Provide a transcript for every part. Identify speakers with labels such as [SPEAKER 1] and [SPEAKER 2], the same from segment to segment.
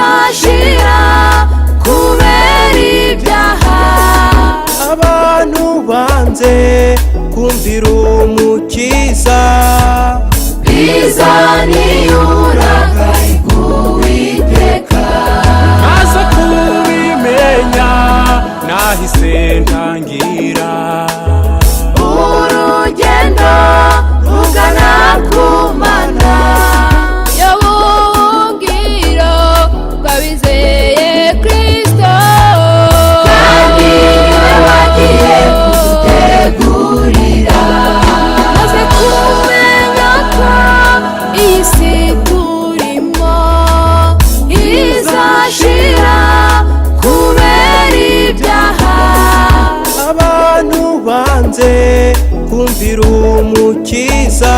[SPEAKER 1] izashira kubera ibyaha.
[SPEAKER 2] Abantu banze kumvira umukiza
[SPEAKER 1] bizaniyuraga iguwiteka.
[SPEAKER 2] maze kubimenya nahise ntangira
[SPEAKER 1] urugendo rugana ku Mana. Y'ubuhungiro bw'abizeye Kristo, kandi niwe wagiye kudutegurira. maze kumenya ko iyi si turimo izashira kubera ibyaha.
[SPEAKER 2] abantu banze kumvira umukiza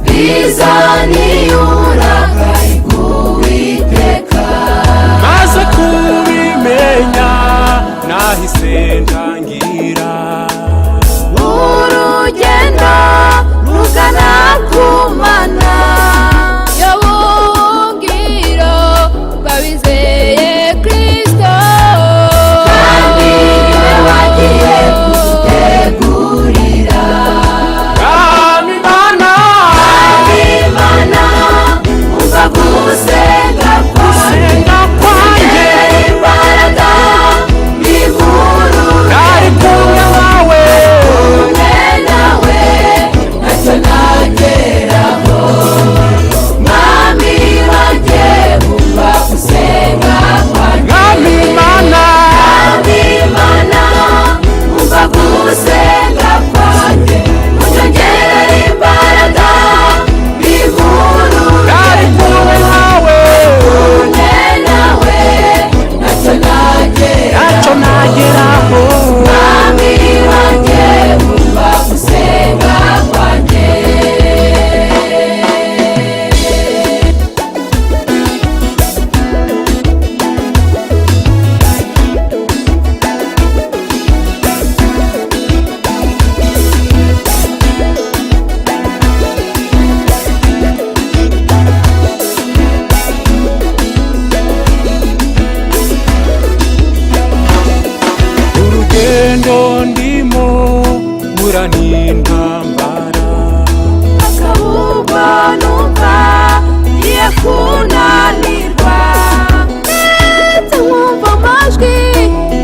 [SPEAKER 1] bizaniyuraga iguwiteka.
[SPEAKER 2] maze kubimenya nahise ntangira
[SPEAKER 1] urugendo rugana ku Mana. Y'ubuhungiro bw'abizeye Kristo, kandi niwe wagiye kudutegurira.
[SPEAKER 2] Mwami Mana,
[SPEAKER 1] Imana umva gusenga
[SPEAKER 2] senga kwanjye
[SPEAKER 1] imbaraga n'ivururu.
[SPEAKER 2] nari kumwe nawe
[SPEAKER 1] kumwe nawe ntacyo nageraho. Mwami wanjye umva gusenga kwanjye.
[SPEAKER 2] Mwami Mana,
[SPEAKER 1] Mwami Imana umva gusenga kwanjye. unyongerere imbaraga n'ivururu.
[SPEAKER 2] nari kumwe nawe
[SPEAKER 1] kumwe nawe ntacyo
[SPEAKER 2] ntacyo nageraho.
[SPEAKER 1] Mwami wanjye umva gusenga kwanjye.
[SPEAKER 2] urugendo ndimo mpura n'intambara
[SPEAKER 1] akabugwa numva ngiye kunanirwa. ndetse nkumva amajwi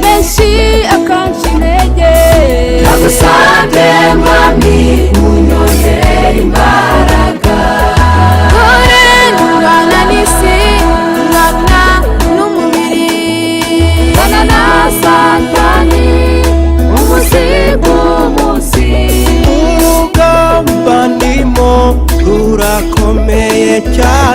[SPEAKER 1] menshi akanca intege. ndagusabye Mwami unyongerere imbaraga. dore ntungana n'isi nkana n'umubiri, nkana na Satani umunsi ku munsi.
[SPEAKER 2] urugamba ndimo rurakomeye cyane